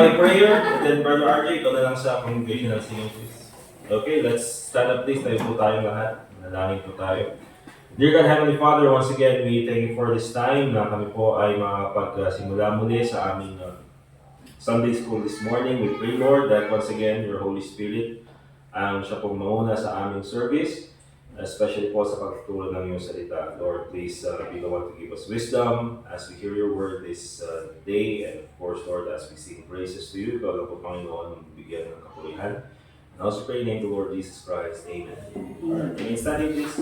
by prayer, and then Brother RJ, ikaw na lang sa congregational singing, please. Okay, let's stand up please. Tayo po tayong lahat. Manalangin po tayo. Dear God, Heavenly Father, once again, we thank you for this time na kami po ay makapagsimula muli sa aming Sunday School this morning. We pray, Lord, that once again, your Holy Spirit ang siya pong mauna sa aming service, especially po sa pagtuturo ng iyong salita. Lord, please be the one to give us wisdom as we hear your word this day, and of course, Lord, as we sing praises to you, ikaw lang po, Panginoon, bigyan ng kapulihan. And also pray in the name of the Lord Jesus Christ. Amen. Alright, can you stand in, please?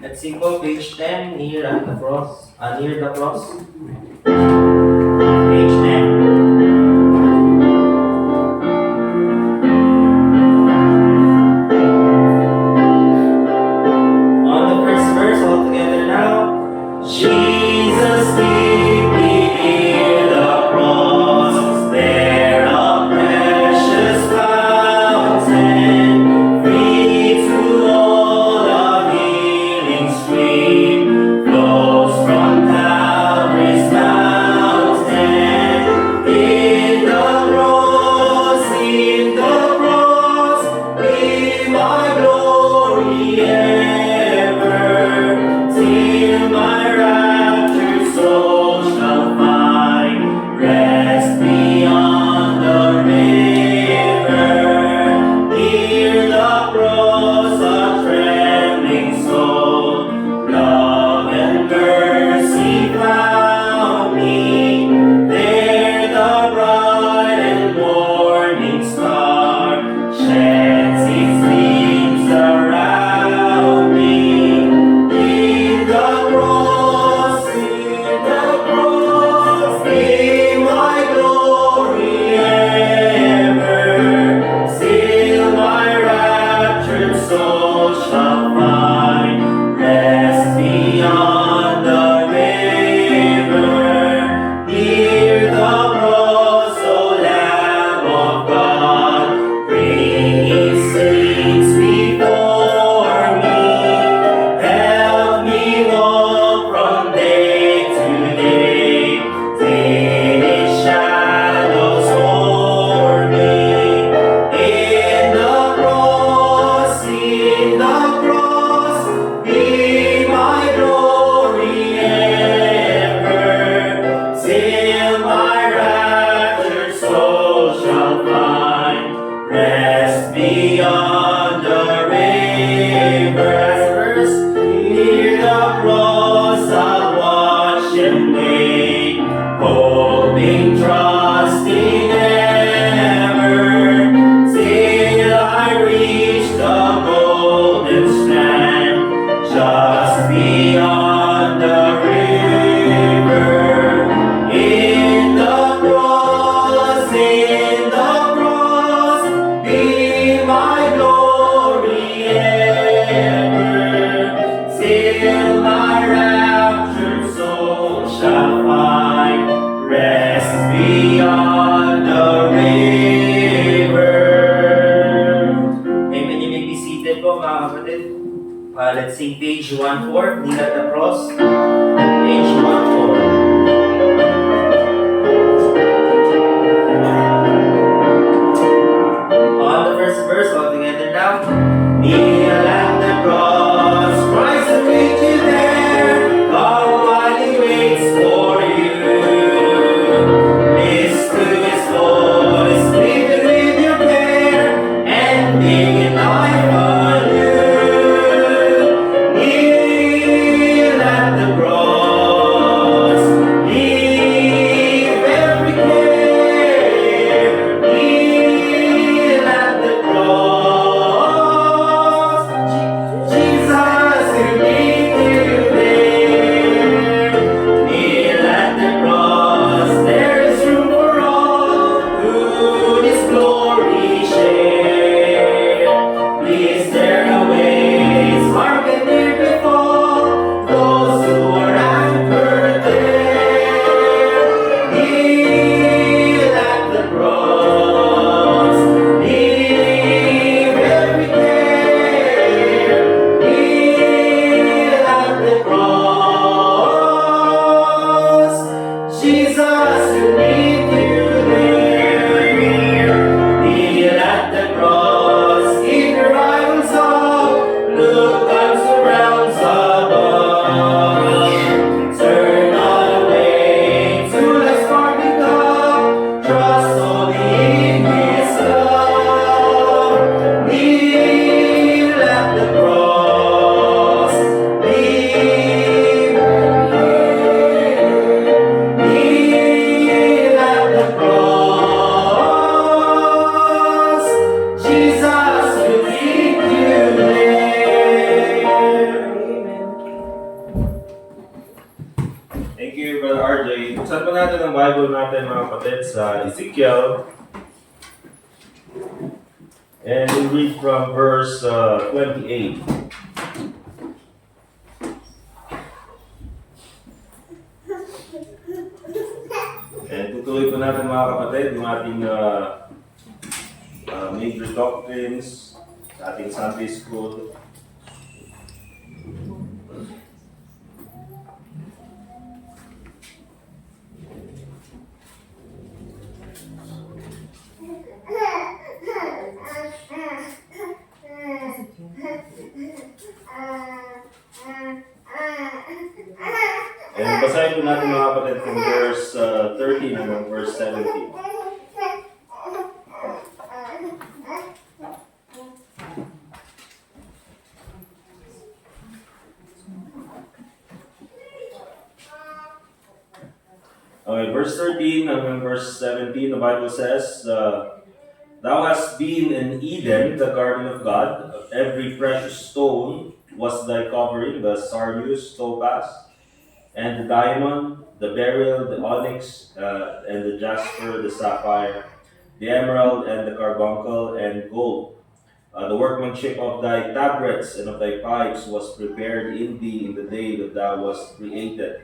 Let's sing po page 10, near the cross. Near the cross. Page 10. Let's sing page 1-4, Kneel at the Cross. Page 1-4. On the first verse, all together now. Kneel at the cross, Christ will meet you there. Come while he waits for you. Listen to his voice, plead with your prayer, and begin life anew. Kneel at the cross. Jesus, to meet you there. Kneel at the cross, keep your eyes up, look unto realms above. Turn away to the sparkling cup, trust only in His love. Kneel at the cross, kneel at the cross. Jesus will meet you there. Thank you, Brother RJ. Buksan po natin ang Bible natin mga kapatid sa Ezekiel. And we'll read from verse 28. And tutuloy po natin mga kapatid yung ating major doctrines sa ating Sunday school. And basahin po natin mga kapatid from verse 13 hanggang verse 17. Okay, verse 13 hanggang verse 17, the Bible says, Thou hast been in Eden, the garden of God. Every precious stone was thy covering, the sardius, topaz, and the diamond, the beryl, the onyx, and the jasper, the sapphire, the emerald, and the carbuncle, and gold. The workmanship of thy tabrets and of thy pipes was prepared in thee in the day that thou wast created.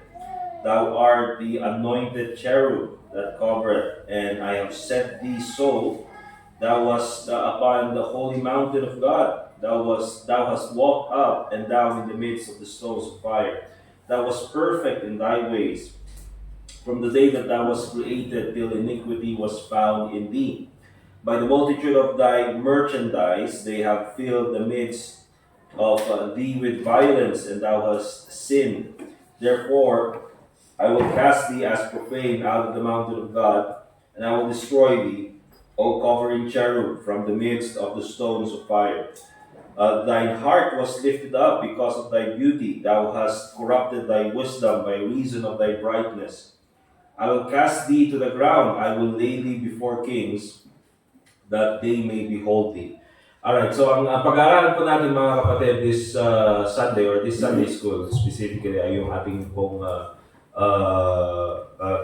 Thou art the anointed cherub that covereth, and I have set thee so. Thou wast upon the holy mountain of God. Thou hast walked up and down in the midst of the stones of fire. Thou wast perfect in thy ways, from the day that thou wast created till iniquity was found in thee. By the multitude of thy merchandise they have filled the midst of thee with violence, and thou hast sinned. Therefore I will cast thee as profane out of the mountain of God, and I will destroy thee, O covering cherub, from the midst of the stones of fire. Thine heart was lifted up because of thy beauty. Thou hast corrupted thy wisdom by reason of thy brightness. I will cast thee to the ground. I will lay thee before kings, that they may behold thee. Alright, so ang pag-aaralan po natin mga kapatid this Sunday or this Sunday school specifically ay yung ating pong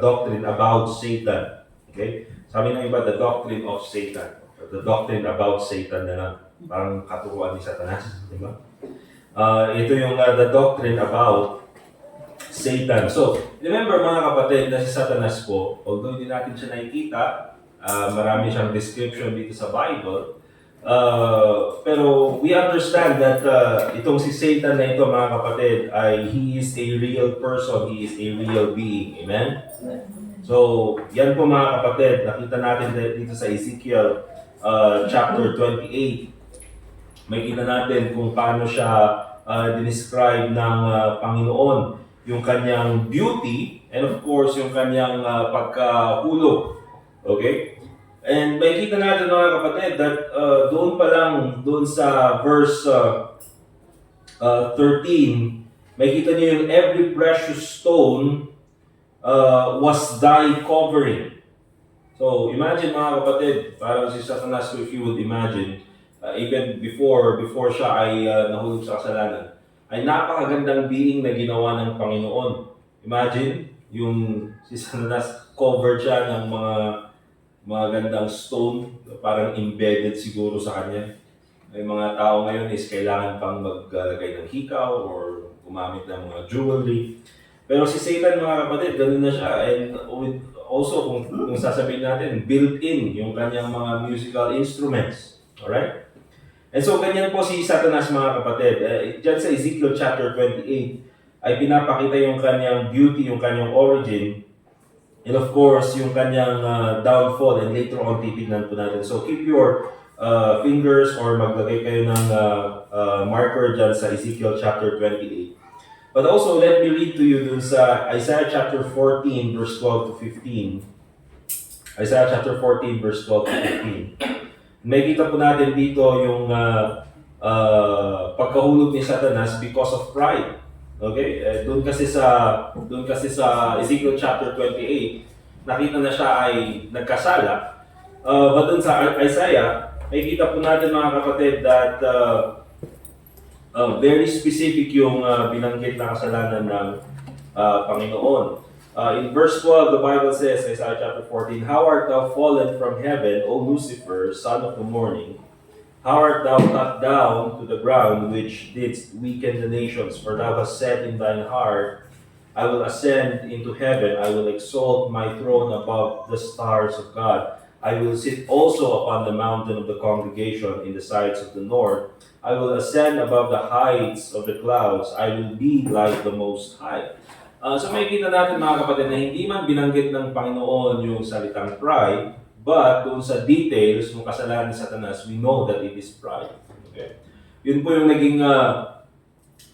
doctrine about Satan. Okay? Sabi ng iba, the doctrine of Satan. Or the doctrine about Satan na lang. Parang katuruan ni Satanas. Di ba? Ito yung the doctrine about Satan. So, remember mga kapatid na si Satanas po, although hindi natin siya nakikita, marami siyang description dito sa Bible, pero we understand that itong si Satan na ito mga kapatid ay he is a real person, he is a real being. Amen? So, yan po mga kapatid, nakita natin dito sa Ezekiel chapter 28. Makita natin kung paano siya dinescribe ng Panginoon, yung kanyang beauty, and of course, yung kanyang pagkahulog. Okay? And makita natin mga kapatid that doon pa lang, doon sa verse 13, makita niyo yung every precious stone was thy covering. So, imagine mga kapatid, parang si Satanas, if you would imagine, even before siya ay nahulog sa kasalanan, ay napakagandang being na ginawa ng Panginoon. Imagine, yung si Satanas covered siya ng mga gandang stone, parang embedded siguro sa kanya. May mga tao ngayon is kailangan pang maglagay ng hikaw or gumamit ng mga jewelry. Pero si Satan mga kapatid, ganun na siya. And also, kung sasabihin natin, built-in yung kanyang mga musical instruments. Alright? And so, ganyan po si Satanas mga kapatid. Diyan sa Ezekiel chapter 28, ay pinapakita yung kanyang beauty, yung kanyang origin. And of course, yung kanyang downfall, and later on titignan po natin. So keep your fingers or maglagay kayo ng marker dyan sa Ezekiel chapter 28. But also, let me read to you dun sa Isaiah chapter 14, verse 12 to 15. Isaiah chapter 14, verse 12 to 15. May kita po natin dito yung pagkahulog ni Satanas because of pride. Okay? Doon kasi sa Ezekiel chapter 28, nakita na siya ay nagkasala. But doon sa Isaiah, may kita po natin mga kapatid that very specific yung binanggit na kasalanan ng Panginoon. In verse 12, the Bible says, Isaiah chapter 14, "How art thou fallen from heaven, O Lucifer, son of the morning? How art thou cut down to the ground, which didst weaken the nations? For thou hast said in thine heart, I will ascend into heaven, I will exalt my throne above the stars of God. I will sit also upon the mountain of the congregation in the sides of the north. I will ascend above the heights of the clouds. I will be like the Most High." So makikita natin mga kapatid na hindi man binanggit ng Panginoon yung salitang pride, but doon sa details ng kasalanan ni Satanas, we know that it is pride. Okay? Yun po yung naging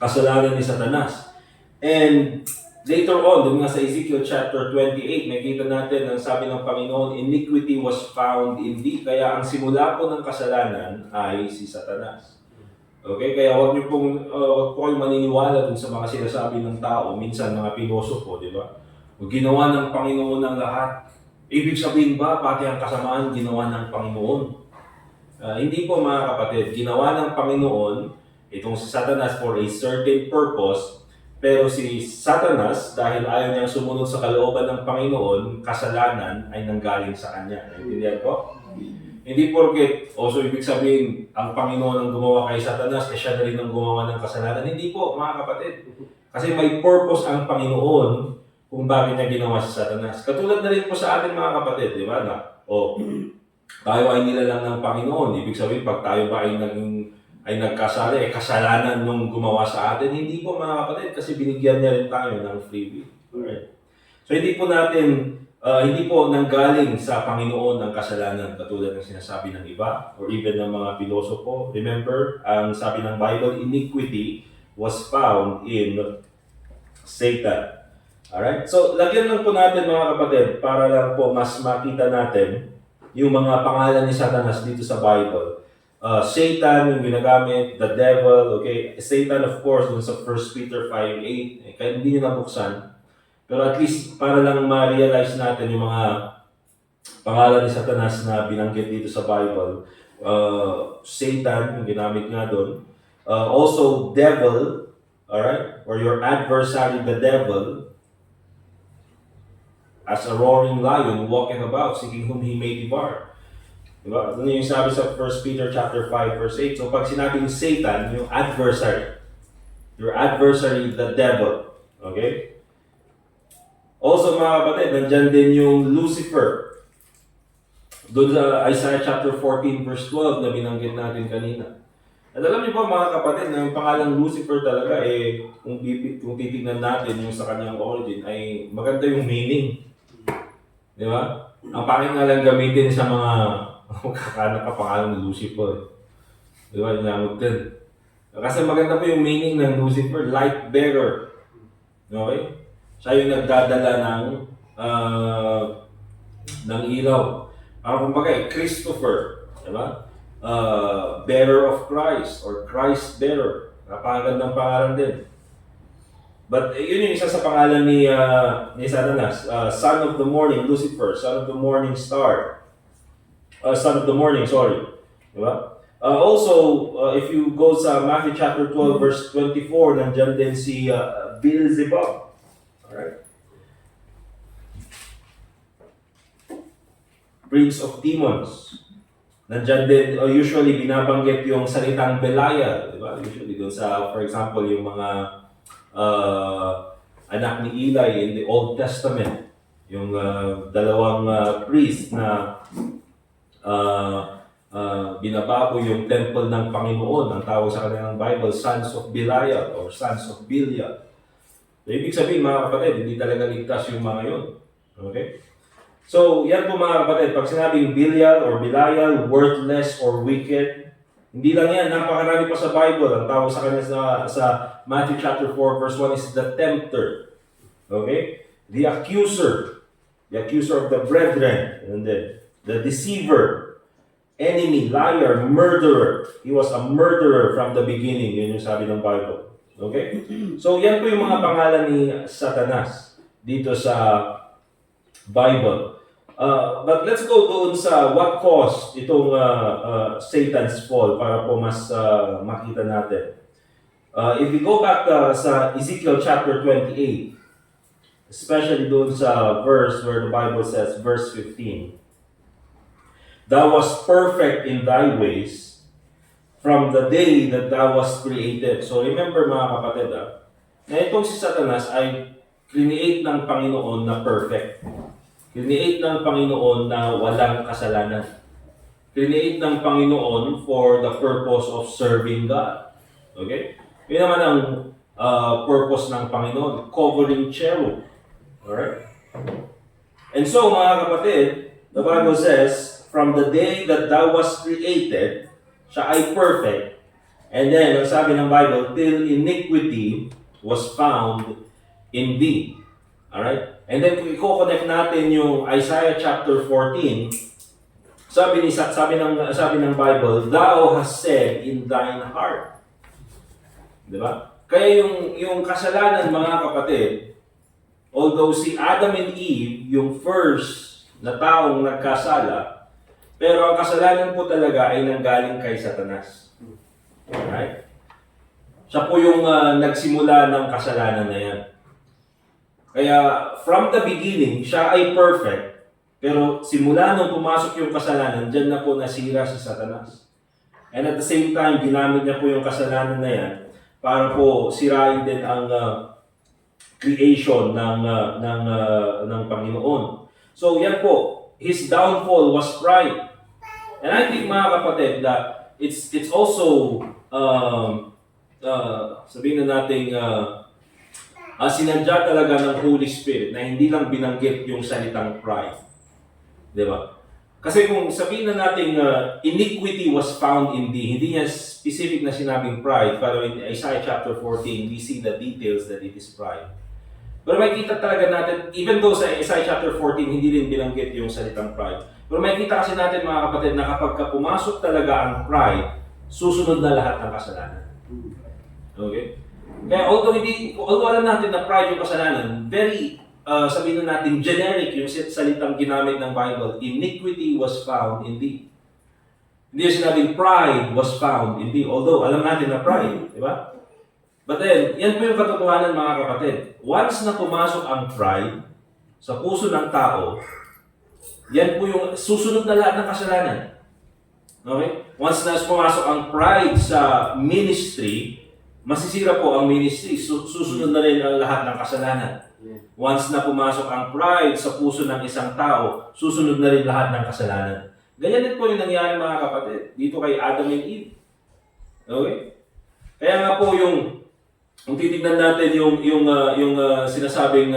kasalanan ni Satanas. And later on, doon nga sa Ezekiel chapter 28, makikita natin ang sabi ng Panginoon, "Iniquity was found in thee." Kaya ang simula po ng kasalanan ay si Satanas. Okay, kaya wag po kayong maniniwala dun sa mga sinasabi ng tao, minsan mga pilosopo, di ba? Ginawa ng Panginoon ang lahat. Ibig sabihin ba, pati ang kasamaan ginawa ng Panginoon? Hindi po mga kapatid, ginawa ng Panginoon itong si Satanas for a certain purpose, pero si Satanas, dahil ayaw niyang sumunod sa kalooban ng Panginoon, kasalanan ay nanggaling sa kanya. Naintindihan po? Hindi porket, so ibig sabihin, ang Panginoon ang gumawa kay Satanas, siya na rin ang gumawa ng kasalanan. Hindi po, mga kapatid. Kasi may purpose ang Panginoon kung bakit niya ginawa si Satanas. Katulad na rin po sa atin mga kapatid, di ba? Tayo ay nilalang ng Panginoon. Ibig sabihin, pag tayo ba ay nagkasala, kasalanan nung gumawa sa atin. Hindi po mga kapatid, kasi binigyan niya rin tayo ng free will. Alright? So hindi po nanggaling sa Panginoon ang kasalanan katulad ng sinasabi ng iba or even ng mga pilosopo. Remember, ang sabi ng Bible, iniquity was found in Satan. Alright? So, lagyan lang po natin mga kapatid para lang po mas makita natin yung mga pangalan ni Satanas dito sa Bible. Satan yung ginagamit, the devil, okay? Satan of course, dun sa 1 Peter 5:8, kaya hindi nyo nabuksan. Pero at least para lang ma-realize natin yung mga pangalan ni Satanas na binanggit dito sa Bible. Satan, yung ginamit nga doon. Also, devil, alright? Or your adversary, the devil, as a roaring lion, walking about, seeking whom he may devour. Diba? Doon yung sabi sa 1 Peter chapter 5, verse 8. So pag sinabing Satan, yung adversary, your adversary, the devil. Okay? Also mga kapatid, nandyan din yung Lucifer. Doon sa Isaiah chapter 14 verse 12 na binanggit natin kanina. At alam niyo ba mga kapatid na yung pangalang Lucifer talaga kung titignan natin yung sa kanyang origin ay maganda yung meaning. Di ba? Ang pangit nga lang gamitin sa mga kakanak ka pangalan ng Lucifer. Di ba? Inamot din. Kasi maganda po yung meaning ng Lucifer, light bearer. Okay? Siya yung nagdadala ng ilaw. Kumbaga, Christopher, diba? Bearer of Christ or Christ bearer. Napakagandang pangalan din. But yun yung isa sa pangalan ni Satanas. Son of the morning, Lucifer, son of the morning star. Son of the morning, sorry. Diba? Also, if you go sa Matthew chapter 12 verse 24, nandiyan din si Beelzebub. Alright. Prince of Demons. Nandyan din, usually binabanggit yung salitang Belial, di ba? Usually doon sa, for example, yung mga anak ni Eli in the Old Testament. Yung dalawang priest na binabago yung temple ng Panginoon. Ang tawag sa kanilang Bible, sons of Belial or sons of Belial. So, ibig sabihin mga kapatid, hindi talaga ligtas yung mga yun. Okay? So, yan po mga kapatid, pag sinabing Belial or Belial, worthless or wicked, hindi lang yan, napakarami pa sa Bible. Ang tawag sa kanya sa Matthew chapter 4 verse 1 is the tempter. Okay? The accuser of the brethren, and then the deceiver, enemy, liar, murderer. He was a murderer from the beginning. Yun yung sabi ng Bible. Okay? So, yan po yung mga pangalan ni Satanas dito sa Bible. But let's go doon sa what caused itong Satan's fall para po mas makita natin. If we go back sa Ezekiel chapter 28, especially doon sa verse where the Bible says, verse 15, "Thou wast perfect in thy ways from the day that thou wast created." So remember mga kapatid, na itong si Satanas ay create ng Panginoon na perfect. Create ng Panginoon na walang kasalanan. Create ng Panginoon for the purpose of serving God. Okay? Yun naman ang purpose ng Panginoon, covering cherub. Alright? And so, mga kapatid, the Bible says, from the day that thou wast created, siya ay perfect. And then, ang sabi ng Bible, till iniquity was found in thee. Alright? And then, kung i-connect natin yung Isaiah chapter 14, sabi ng Bible, thou hast said in thine heart. Diba? Kaya yung kasalanan, mga kapatid, although si Adam and Eve, yung first na taong nagkasala, pero ang kasalanan po talaga ay nanggaling kay Satanas. Right? Siya po yung nagsimula ng kasalanan na yan. Kaya from the beginning, siya ay perfect, pero simula nung pumasok yung kasalanan, dyan na po nasira si Satanas. And at the same time, ginamit niya po yung kasalanan na yan para po sirain din ang creation ng Panginoon. So yan po, his downfall was pride. And I think mga kapatid that it's also sabihin na natin sinadya talaga ng Holy Spirit na hindi lang binanggit yung salitang pride. Di ba? Kasi kung sabihin na natin iniquity was found in thee, hindi niya specific na sinabing pride, pero in Isaiah chapter 14, we see the details that it is pride. Pero makikita talaga natin, even though sa Isaiah chapter 14, hindi rin binanggit yung salitang pride. Pero makikita kasi natin mga kapatid na kapag pumasok talaga ang pride, susunod na lahat ng kasalanan. Okay? Kaya although alam natin na pride yung kasalanan, very, sabihin na natin, generic yung salitang ginamit ng Bible, iniquity was found in thee. Hindi yung sinabing pride was found in thee. Although, alam natin na pride, di ba? But then, yan po yung katotohanan mga kapatid. Once na pumasok ang pride sa puso ng tao, yan po yung susunod na lahat ng kasalanan. Okay? Once na pumasok ang pride sa ministry, masisira po ang ministry. Susunod na rin ang lahat ng kasalanan. Once na pumasok ang pride sa puso ng isang tao, susunod na rin lahat ng kasalanan. Ganyan din po yung nangyari mga kapatid dito kay Adam and Eve. Okay? Kaya nga po kung titignan natin yung sinasabing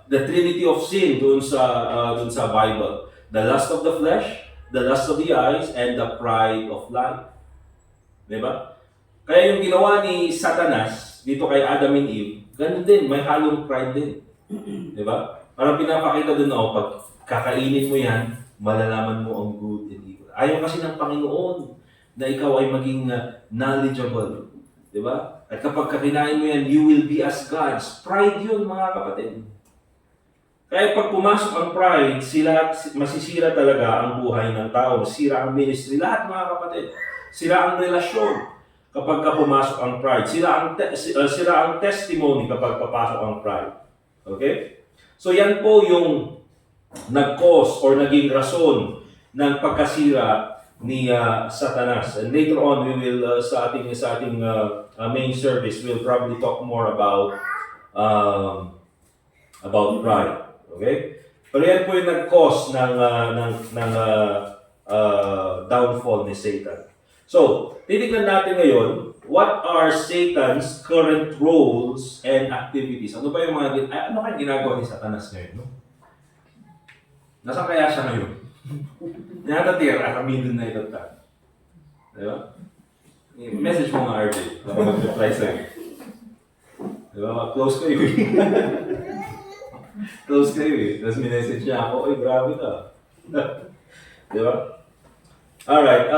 the Trinity of Sin doon sa Bible. The lust of the flesh, the lust of the eyes, and the pride of life. Diba? Kaya yung ginawa ni Satanas dito kay Adam and Eve, ganun din, may halong pride din. Diba? Parang pinapakita doon na pag kakainin mo yan, malalaman mo ang good and evil. Ayaw kasi ng Panginoon na ikaw ay maging knowledgeable. Diba? At kapag kakinain mo yan, you will be as gods. Pride yun, mga kapatid. Kaya pag pumasok ang pride, masisira talaga ang buhay ng tao. Sira ang ministry. Lahat, mga kapatid. Sira ang relasyon kapag pumasok ang pride. Sira ang testimony kapag papasok ang pride. Okay? So yan po yung nag-cause or naging rason ng pagkasira ni Satanas. And later on, we will, sa ating main service, we'll probably talk more about pride. Okay? Pero yan po yung nag-cause ng downfall ni Satan. So, titignan natin ngayon, what are Satan's current roles and activities? Ano ba yung ano kayong ginagawa ni Satanas ngayon? No? Nasaan kaya siya ngayon? Natatira kami dun na ito ta. Diba? Message mo nga RJ. Baka mag-reply sa'yo. Diba? Close kayo eh. Close kayo eh. Tapos minessage niya ako, ay grabe ka. Diba? Alright,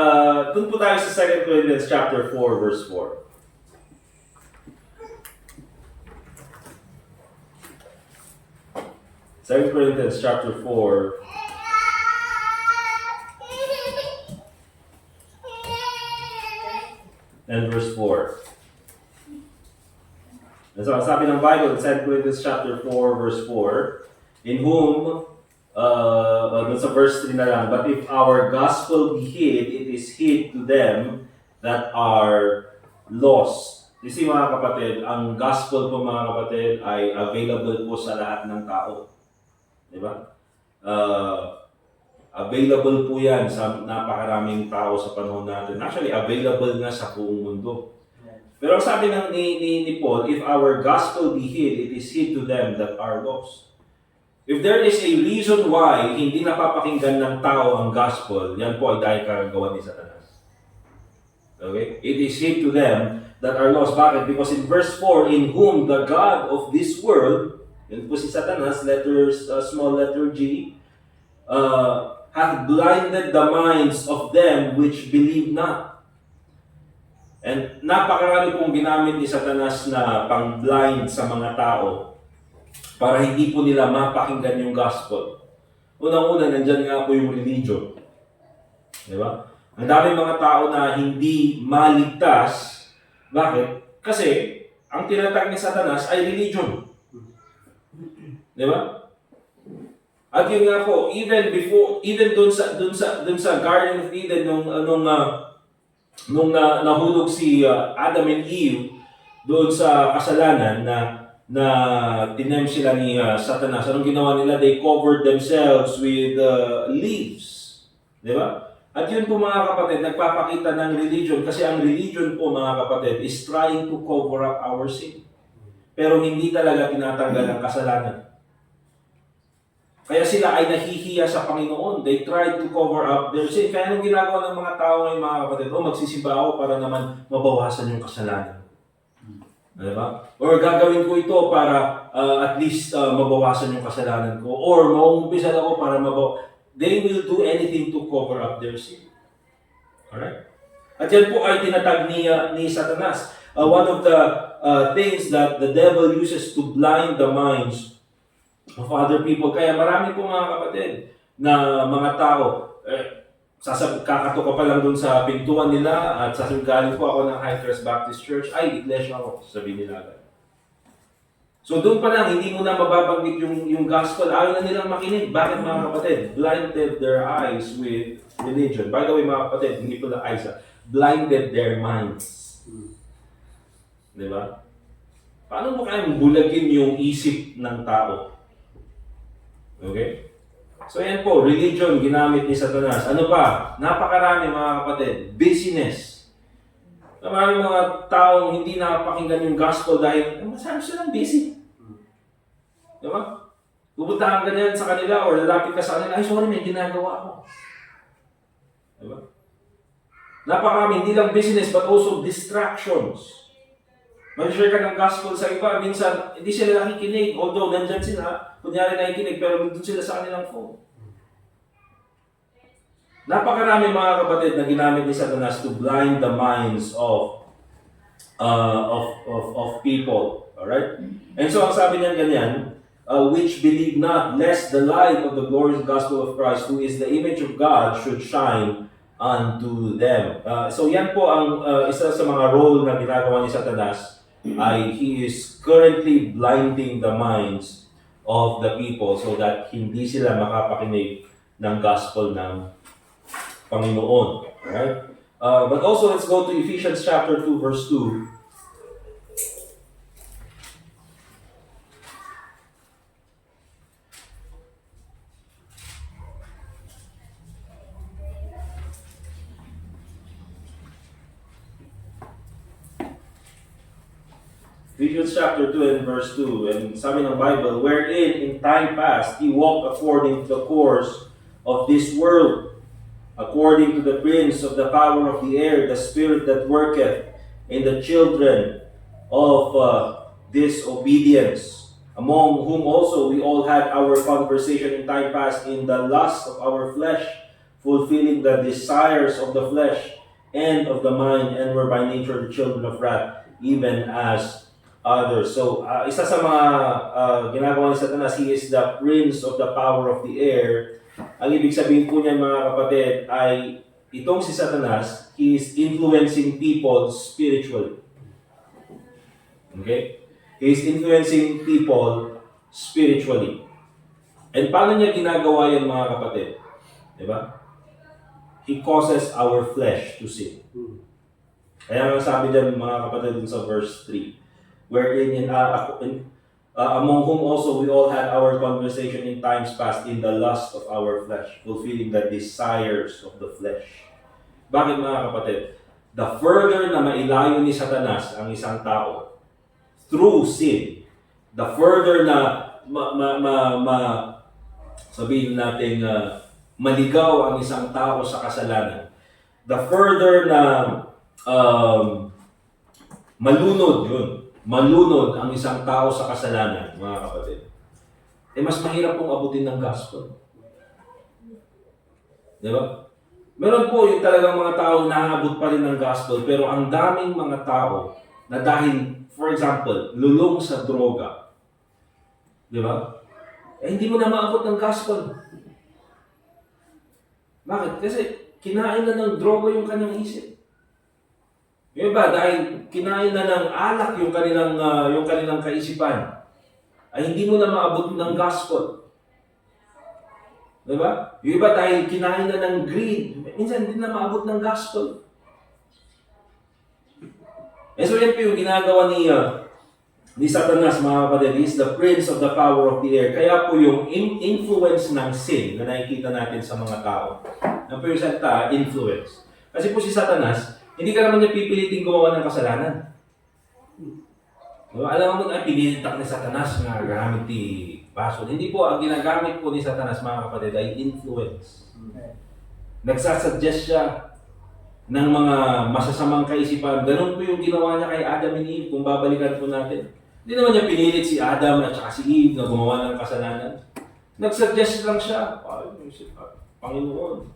dun po tayo sa 2 Corinthians chapter 4, verse 4. Second Corinthians chapter 4, and verse 4. And so, ang sabi ng Bible, 2 Corinthians chapter 4, verse 4, in whom, dun sa verse 3 na lang, but if our gospel be hid, it is hid to them that are lost. You see mga kapatid, ang gospel po mga kapatid ay available po sa lahat ng tao. Di ba? Available po yan sa napakaraming tao sa panahon natin. Actually, available na sa buong mundo. Pero ang sabi ng ni Paul, if our gospel be hid, it is hid to them that are lost. If there is a reason why hindi napapakinggan ng tao ang gospel, yan po ay dahil kagagawa ni Satanas. Okay? It is hid to them that are lost. Bakit? Because in verse 4, in whom the God of this world, yan po si Satanas, small letter G, hath blinded the minds of them which believe not. And napakarami pong ginamit ni Satanas na pang-blind sa mga tao para hindi po nila mapakinggan yung gospel. Unang-una, nandyan nga po yung religion. Di ba? Ang daming mga tao na hindi maligtas. Bakit? Kasi ang tinatag ni Satanas ay religion. Di ba? At yun nga po, even dun sa Garden of Eden nung nahulog si Adam and Eve doon sa kasalanan na tinempt sila ni Satanas. Anong ginawa nila? They covered themselves with leaves. Di ba? At yun po mga kapatid, nagpapakita ng religion kasi ang religion po mga kapatid is trying to cover up our sin. Pero hindi talaga tinatanggal ang kasalanan. Kaya sila ay nahihiya sa Panginoon. They tried to cover up their sin. Kaya anong ginagawa ng mga tao ngayon mga kapatid? Magsisimba ako para naman mabawasan yung kasalanan. Diba? Or gagawin ko ito para at least mabawasan yung kasalanan ko. Or maumpisan ako para They will do anything to cover up their sin. Alright? At yan po ay tinatag ni Satanas. One of the things that the devil uses to blind the minds of other people. Kaya marami po mga kapatid na mga tao, kakato ka pa lang dun sa pintuan nila at galing po ako ng Highcrest Baptist Church, ay, iglesia ako, sabihin nila agad. So doon pa lang, hindi mo na mababanggit yung gospel, ayaw na nilang makinig. Bakit mga kapatid? Blinded their eyes with religion. By the way mga kapatid, hindi po na eyes, blinded their minds. Di ba? Paano mo kayang bulagin yung isip ng tao? Okay? So yan po, religion ginamit ni Satanas. Ano pa? Napakarami mga kapatid. Busyness. Maraming mga taong hindi nakapakinggan yung gospel dahil masyado silang busy. Diba? Pupuntahan ka niyan sa kanila or lalapit ka sa kanila, ay sorry, may ginagawa ako. Diba? Napakarami, hindi lang business but also distractions. Mag-share ka ng gospel sa iba, minsan hindi sila nakikinig, although nandyan sila, kunyari nakikinig, pero nandun sila sa kanilang phone. Napakarami mga kapatid na ginamit ni Satanas to blind the minds of people. Alright? And so ang sabi niya ganyan, which believe not, lest the light of the glorious gospel of Christ, who is the image of God, should shine unto them. So yan po ang isa sa mga role na ginagawa ni Satanas, ay he is currently blinding the minds of the people so that hindi sila makapakinig ng gospel ng Panginoon. Alright? But also, let's go to Ephesians chapter 2, verse 2. Ephesians chapter 2 and verse 2, and sabi ng Bible, wherein in time past he walked according to the course of this world, according to the prince of the power of the air, the spirit that worketh in the children of disobedience, among whom also we all had our conversation in time past in the lust of our flesh, fulfilling the desires of the flesh and of the mind, and were by nature the children of wrath, even as others. So, isa sa mga ginagawa ni Satanas, he is the prince of the power of the air. Ang ibig sabihin po niyan, mga kapatid, ay itong si Satanas, he is influencing people spiritually. Okay? He is influencing people spiritually. And paano niya ginagawa yan, mga kapatid? Diba? He causes our flesh to sin. Kaya nga sabi dyan, mga kapatid, sa verse 3, wherein among whom also we all had our conversation in times past in the lust of our flesh, fulfilling the desires of the flesh. Bakit, mga kapatid? The further na mailayo ni Satanas ang isang tao through sin, the further na sabihin natin maligaw ang isang tao sa kasalanan, the further na malunod ang isang tao sa kasalanan, mga kapatid, mas mahirap pong abutin ng gospel. Di ba? Meron po yung talagang mga tao naabot pa rin ng gospel, pero ang daming mga tao na dahil, for example, lulong sa droga, di ba? Hindi mo na maabot ng gospel. Bakit? Kasi kinain na ng droga yung kanyang isip. Yung iba, dahil kinain na ng alak yung kanilang kaisipan, ay hindi mo na maabot ng gospel. Diba? Yung iba, dahil kinain na ng greed, minsan hindi na maabot ng gospel. So yan po yung ginagawa ni Satanas, mga kapatid. He is the prince of the power of the air. Kaya po yung influence ng sin na nakikita natin sa mga tao. Ang po yung salita, influence. Kasi po si Satanas, hindi ka naman niya pipiliting gumawa ng kasalanan. So, alam mo na, pinitak ni Satanas na gamit ni Bason. Hindi po, ang ginagamit po ni Satanas, mga kapatid, ay influence. Nagsasuggest siya ng mga masasamang kaisipan. Ganun po yung ginawa niya kay Adam and Eve, kung babalikan po natin. Hindi naman niya pinilit si Adam at saka si Eve na gumawa ng kasalanan. Nagsuggest lang siya, Panginoon,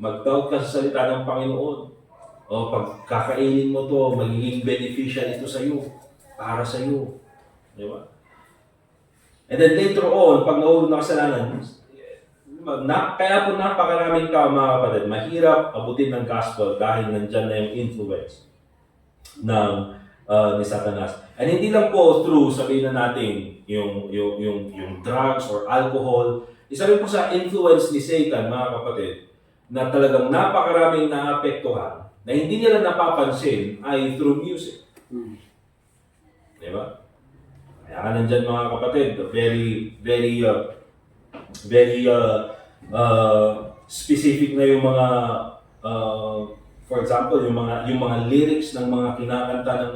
mag-doubt ka sa salita ng Panginoon. O pag kakainin mo to, magiging beneficial ito sa iyo, para sa iyo. Di ba? And then later on, pag nahulog na kasalanan, kaya po napakaraming tao, mga kapatid, mahirap abutin ng gospel dahil nandyan na yung influence ng ni Satanas. And hindi lang po through, sabihin na natin, yung drugs or alcohol. Isa rin po sa influence ni Satan, mga kapatid, na talagang napakaraming naapektuhan na hindi nila napapansin ay through music. Diba? Kaya ka nandyan, mga kapatid, very specific na yung mga for example, yung mga lyrics ng mga kinakanta ng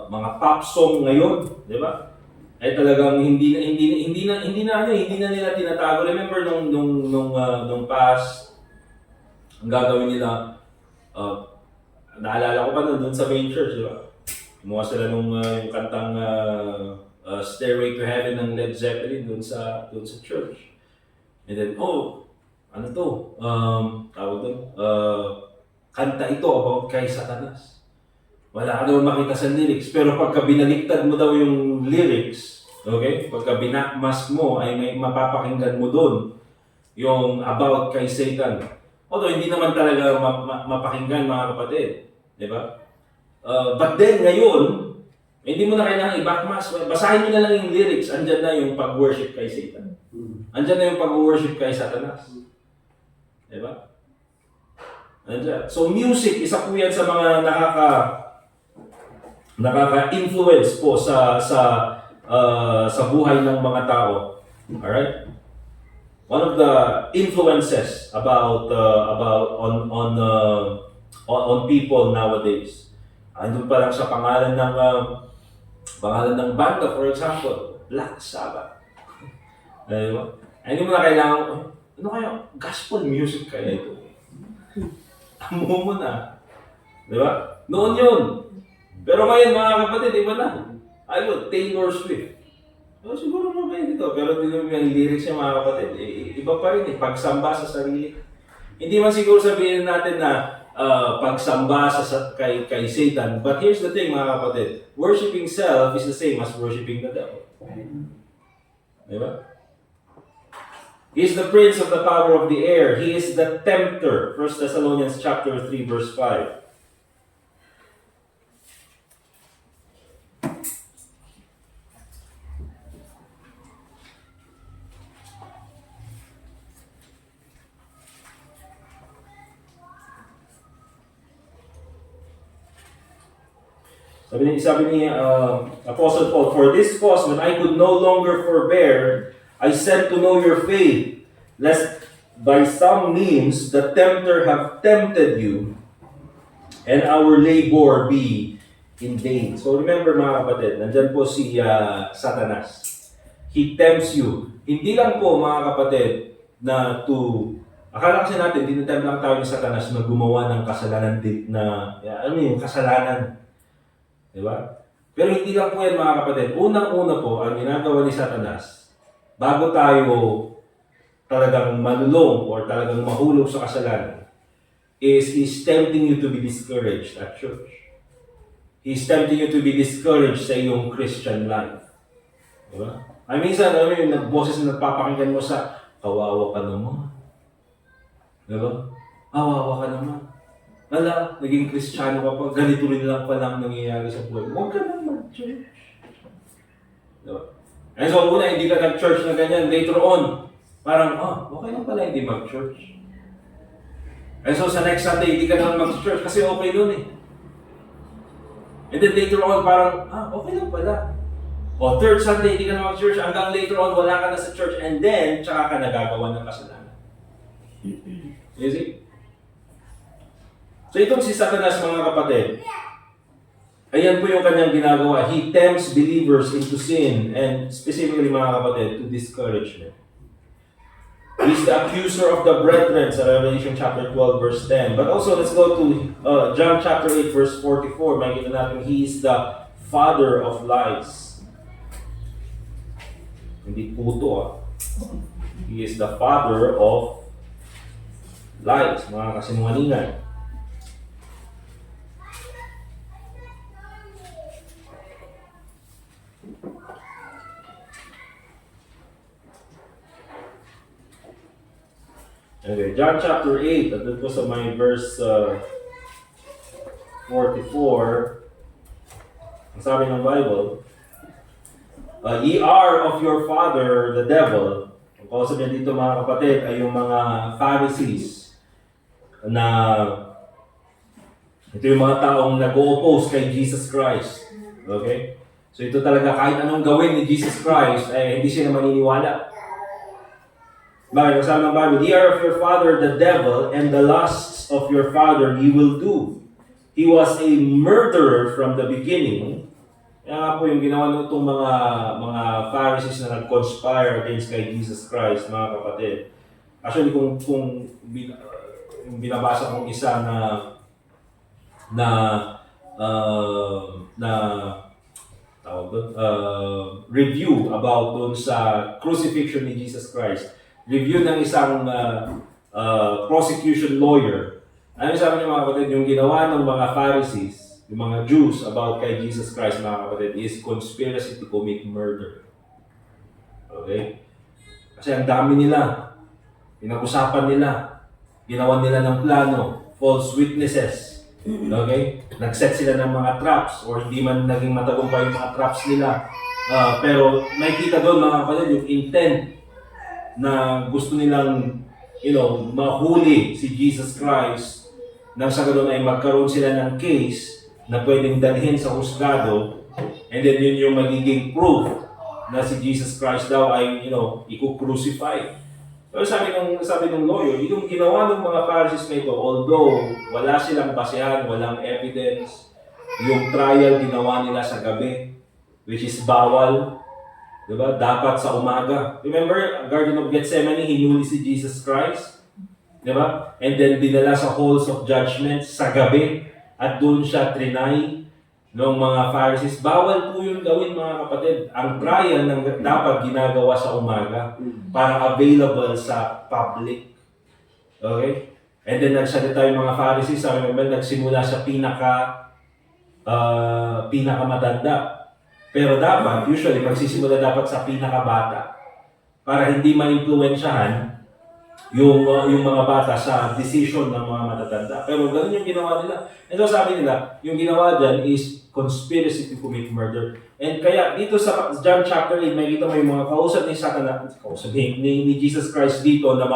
mga pop song ngayon, di ba? Ay talagang hindi na nila tinatago. Remember nung past, ang gagawin nila, naalala ko pa doon sa main church, di ba? Kumuha sila yung kantang Stairway to Heaven ng Led Zeppelin doon sa church. And then, ano to? Tawag doon, kanta ito about kay Satanas. Wala ka daw makita sa lyrics, pero pagka binaliktad mo daw yung lyrics, okay? Pagka binakmas mo, ay may mapapakinggan mo doon yung about kay Satan. Although hindi naman talaga mapakinggan, mga kapatid. Di ba? But then, ngayon, hindi mo na kailangan i-backmask. Basahin mo na lang yung lyrics. Andyan na yung pag-worship kay Satan. Andyan na yung pag-worship kay Satanas. Diba? Andyan. So, music, isa po yan sa mga nakaka-influence po sa buhay ng mga tao. Alright? One of the influences on people nowadays Andun pa lang sa pangalan ng banda, for example, Black Sabbath. Diba? Ay, hindi mo na kailangan, ano kaya, gospel music kaya ito? Amo mo na. Diba? Noon yun. Pero ngayon, mga kapatid, iba na. Ayun, Taylor Swift. So, siguro mabay dito. Pero hindi naman yung lyrics niya, mga kapatid. Iba pa rin pagsamba sa sarili. Hindi man siguro sabihin natin na pagsamba kay Satan. But here's the thing, mga kapatid. Worshipping self is the same as worshipping the devil. Diba? He is the prince of the power of the air. He is the tempter. 1 Thessalonians chapter 3, verse 5. Sabi ni Apostle Paul, "For this cause, when I could no longer forbear, I sent to know your faith, lest by some means the tempter have tempted you, and our labor be in vain." So remember, mga kapatid, nandyan po si Satanas. He tempts you. Hindi lang po, mga kapatid, na akala kasi natin, dinitempt lang tayo ni Satanas na gumawa ng kasalanan yung kasalanan. Diba? Pero hindi lang po yan, mga kapatid. Unang-una po, ang ginagawa ni Satanas, bago tayo talagang malulong or talagang mahulog sa kasalanan, is he's tempting you to be discouraged at church. He's tempting you to be discouraged sa iyong Christian life. Diba? Ay minsan, yung boses na nagpapakinggan mo sa, kawawa ka naman. Diba? Kawawa ka naman. Wala, naging Kristiyano ka pa, ganito rin lang palang nangyayari sa buhay. Huwag ka nang mag-church. Diba? And so, una, hindi ka nag-church na ganyan. Later on, parang, okay lang pala hindi mag-church. And so, sa next Sunday, hindi ka nang mag-church kasi okay nun eh. And then later on, parang, okay lang pala. O, third Sunday, hindi ka nang mag-church. Hanggang later on, wala ka na sa church. And then, tsaka ka nagagawa ng kasalanan. You see? So itong si Satanas, mga kapatid, ayan po yung kanyang ginagawa. He tempts believers into sin and specifically, mga kapatid, to discouragement. He's the accuser of the brethren sa Revelation chapter 12, verse 10. But also, let's go to John chapter 8, verse 44. Makikita natin, he is the father of lies. Hindi puto He is the father of lies, mga kasinungalingan. Okay, John chapter 8, at doon po sa may verse 44, ang sabi ng Bible, "Ye are of your father, the devil." Ang kausap niya dito, mga kapatid, ay yung mga Pharisees na ito yung mga taong nag-o-oppose kay Jesus Christ. Okay? So ito talaga, kahit anong gawin ni Jesus Christ, ay hindi sila maniniwala. Bakit? Sabi ng Bible, "Ye are of your father the devil, and the lusts of your father ye will do. He was a murderer from the beginning." Kaya nga po yung ginawa nitong mga Pharisees na nag-conspire against kay Jesus Christ, mga kapatid. Actually, kung binabasa kong isa review about dun sa crucifixion ni Jesus Christ. Review ng isang prosecution lawyer. Ano sabi niya, mga kapatid, yung ginawa ng mga Pharisees, yung mga Jews about kay Jesus Christ, mga kapatid, is conspiracy to commit murder. Okay? Kasi ang dami nila. Pinag-usapan nila. Ginawa nila ng plano. False witnesses. Okay? Nag-set sila ng mga traps or hindi man naging matagumpay yung mga traps nila. Pero may kita doon, mga kapatid, yung intent na gusto nilang, mahuli si Jesus Christ nang sa ganoon ay magkaroon sila ng case na pwedeng dalhin sa husgado, and then yun yung magiging proof na si Jesus Christ daw ay, i-crucify. Pero sabi ng lawyer, yung ginawa ng mga Pharisees na ito, although wala silang basehan, walang evidence, Yung trial ginawa nila sa gabi, which is bawal. Diba? Dapat sa umaga. Remember, Garden of Gethsemane, hinuli si Jesus Christ. Diba? And then dinala sa halls of judgment sa gabi. At doon siya trinay ng mga Pharisees. Bawal po yung gawin, mga kapatid. Ang trial ng dapat ginagawa sa umaga para available sa public. Okay? And then nagsalita yung mga Pharisees, sabi naman, nagsimula sa pinakamatanda. Pero dapat, usually, magsisimula dapat sa pinakabata para hindi ma-influensyahan yung mga bata sa decision ng mga matatanda. Pero ganun yung ginawa nila. And so sabi nila, yung ginawa dyan is conspiracy to commit murder. And kaya dito sa John chapter 8, makikita mo yung mga kausap ni Jesus Christ dito na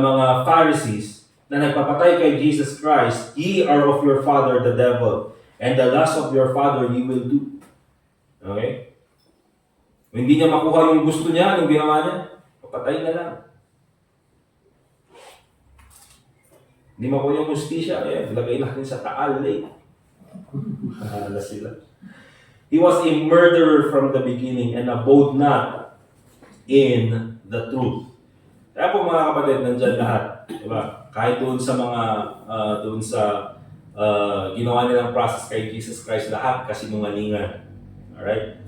mga Pharisees na nagpapatay kay Jesus Christ. Ye are of your father the devil, and the lust of your father ye will do. Okay? Kung hindi niya makuha yung gusto niya, yung ginawa niya, papatay na lang. Hindi makuha yung hustisya, lagay natin sa Taal Lake. Mahala sila. He was a murderer from the beginning and abode not in the truth. Kaya po mga kapatid, nandyan lahat. Diba? Kahit doon sa mga, ginawa nilang process kay Jesus Christ, lahat kasinungalingan. Alright?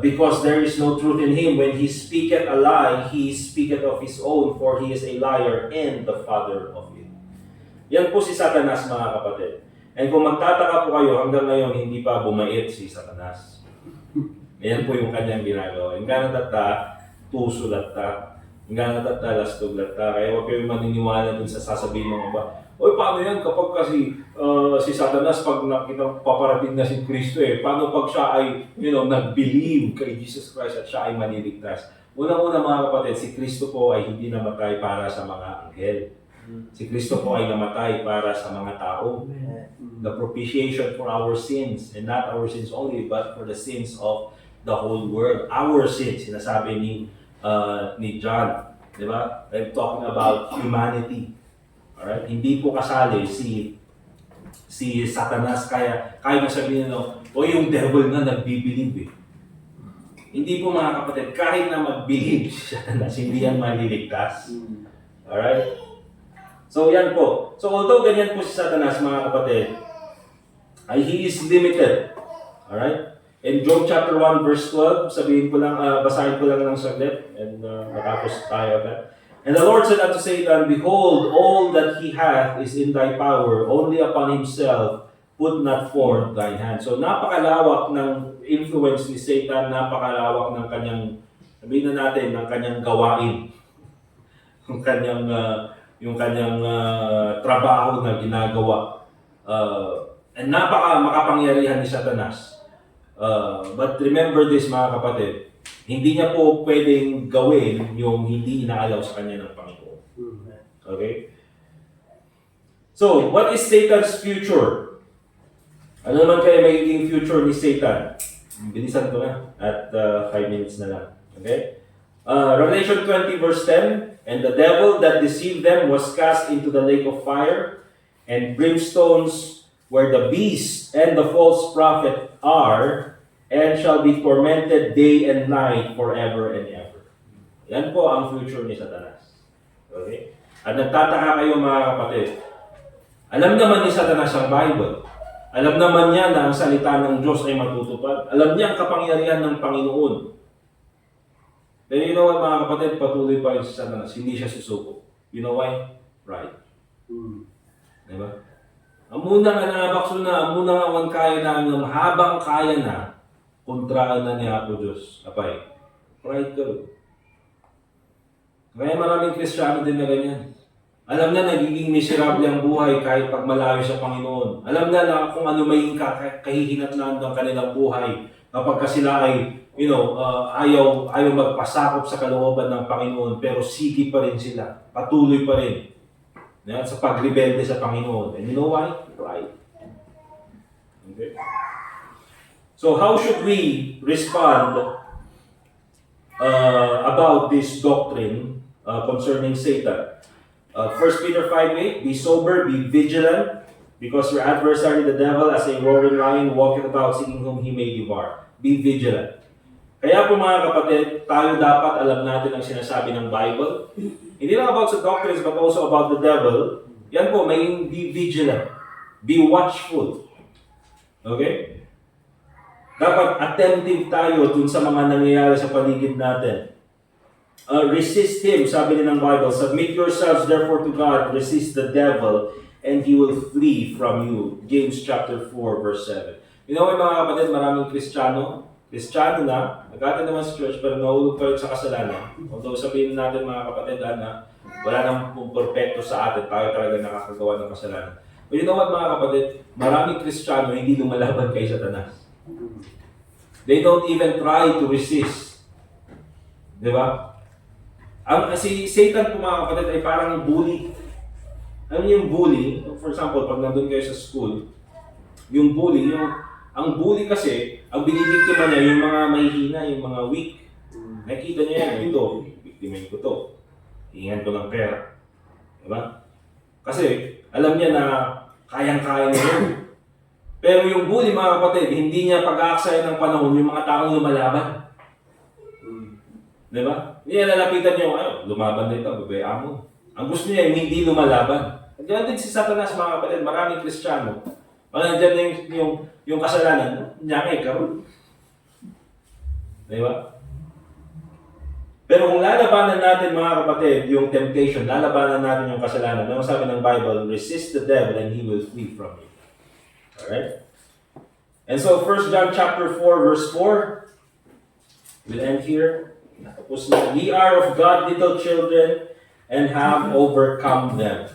Because there is no truth in him. When he speaketh a lie, he speaketh of his own, for he is a liar and the father of it. Yan po si Satanas, mga kapatid. And kung magtataka po kayo, hanggang ngayon hindi pa bumait si Satanas. Yan po yung kanyang ginagawa. Yung ganatata, tuso latta. Yung ganatata, lastog latta. Kaya huwag kayo maniniwala dun sa sasabihin ng iba. Oy, paano yan kapag kasi si Satanas, pag nakita paparating na si Kristo paano pag siya ay, nag-believe kay Jesus Christ at siya ay maniligtas? Unang-una mga kapatid, si Kristo po ay hindi namatay para sa mga anghel. Si Kristo po ay namatay para sa mga tao. The propitiation for our sins, and not our sins only, but for the sins of the whole world. Our sins, sinasabi ni John, di ba? I'm talking about humanity. Alright? Hindi po kasali si Satanas, kaya na sabihin yung devil nga nagbibilib Hindi po mga kapatid, kahit na mag-believe si Satanas, hindi yan maliligtas. Alright? So yan po. So although ganyan po si Satanas, mga kapatid, he is limited. Alright? In Job chapter 1 verse 12, basahin ko lang ng saglit and matapos tayo agad. And the Lord said unto Satan, Behold, all that he hath is in thy power, only upon himself put not forth thine hand. So napakalawak ng influence ni Satan, napakalawak ng kanyang, sabihin na natin, ng kanyang gawain. Yung kanyang trabaho na ginagawa. And makapangyarihan ni Satanas. But remember this, mga kapatid, hindi niya po pwedeng gawin yung hindi inaalaw sa kanya ng Panginoon. Okay? So, what is Satan's future? Ano naman kaya magiging future ni Satan? Bilisan ko na at 5 minutes na lang. Okay? Revelation 20 verse 10, And the devil that deceived them was cast into the lake of fire and brimstones, where the beast and the false prophet are, and shall be tormented day and night forever and ever. Yan po ang future ni Satanas. Okay? At nagtataka kayo, mga kapatid. Alam naman ni Satanas ang Bible. Alam naman niya na ang salita ng Diyos ay matutupad. Alam niya ang kapangyarihan ng Panginoon. Pero you know what, mga kapatid, patuloy pa rin si Satanas. Hindi siya susuko. You know why? Pride. Diba? Amuna nga nangabakso na, amuna nga ang kaya na, habang kaya na, kontraan na niya ako Diyos. Apay, pride ka rin. Kaya maraming Kristiyano din na ganyan. Alam na nagiging miserable ang buhay kahit pag malayo sa Panginoon. Alam na kung ano may kahihinatnan ng kanilang buhay kapag sila ay, ayaw magpasakop sa kalooban ng Panginoon, pero sige pa rin sila. Patuloy pa rin. Sa pagrebelde sa Panginoon. And you know why? Pride. Okay? So how should we respond about this doctrine concerning Satan? 1 Peter 5:8, be sober, be vigilant, Because your adversary, the devil, as a roaring lion, walketh about seeking whom he may devour. Be vigilant. Kaya po mga kapatid, tayo dapat alam natin ang sinasabi ng Bible. Hindi lang about sa doctrines, but also about the devil. Yan po, may be vigilant. Be watchful. Okay? Dapat attentive tayo dun sa mga nangyayari sa paligid natin. Resist him, sabi din ng Bible. Submit yourselves therefore to God, resist the devil, and he will flee from you. James chapter 4, verse 7. You know, mga kapatid, maraming Kristiyano na, nag-attend naman sa church, pero nahulog pa rin sa kasalanan. Although sabihin natin mga kapatid, na wala nang perfecto sa atin, tayo talaga nakakagawa ng kasalanan. But you know what mga kapatid, maraming Kristiyano hindi lumalaban kay Satanas. They don't even try to resist. Di ba? Si Satan po mga kapatid ay parang bully. Ano yung bully? For example, pag nandun kayo sa school, yung bully, ang bully kasi, ang binibiktima niya yung mga mahihina, yung mga weak. Nakikita niya yan, ito, biktimahin ko to. Hihingan ko ng pera. Diba? Kasi, alam niya na kayang-kaya niya yun. Pero yung bully mga kapatid, hindi niya pag-aaksaya ng panahon yung mga taong lumalaban. Diba? Hindi niya lalapitan niya, lumaban na ito, babayaan mo. Ang gusto niya yung hindi lumalaban. Diyan din si Satanas mga kapatid, maraming Kristiyano. Pag nandiyan yung kasalanan, niya kay karoon. Diba? Pero kung lalabanan natin mga kapatid, yung temptation, lalabanan natin yung kasalanan, ano sabi ng Bible, resist the devil and he will flee from you. Alright? And so 1 John chapter 4, verse 4, we'll end here. Tapos na, ye are of God little children and have overcome them.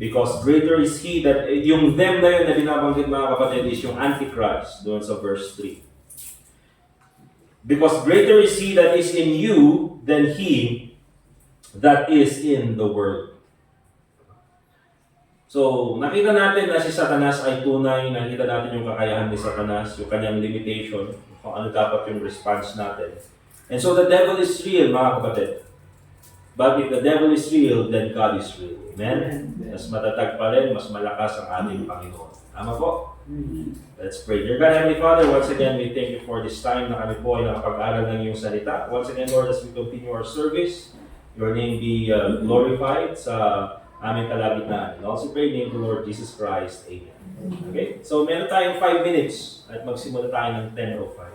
Because greater is He that, yung them na yun na binabanggit mga kapatid is yung Antichrist, doon sa verse 3. Because greater is He that is in you than he that is in the world. So, nakita natin na si Satanas ay tunay, nakita natin yung kakayahan ni Satanas, yung kanyang limitation, kung ano dapat yung response natin. And so the devil is real mga kapatid. But if the devil is real, then God is real. Amen? Mas matatag pa rin, mas malakas ang ating Panginoon. Tama po? Let's pray. Dear God, Heavenly Father, once again, we thank you for this time na kami po ay nakapag-aral ng iyong salita. Once again, Lord, as we continue our service, your name be glorified sa aming kalagitnaan. And also pray in the name of the Lord Jesus Christ. Amen. Okay? So, meron tayong 5 minutes at magsimula tayo ng 10:05.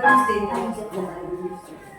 Stay down.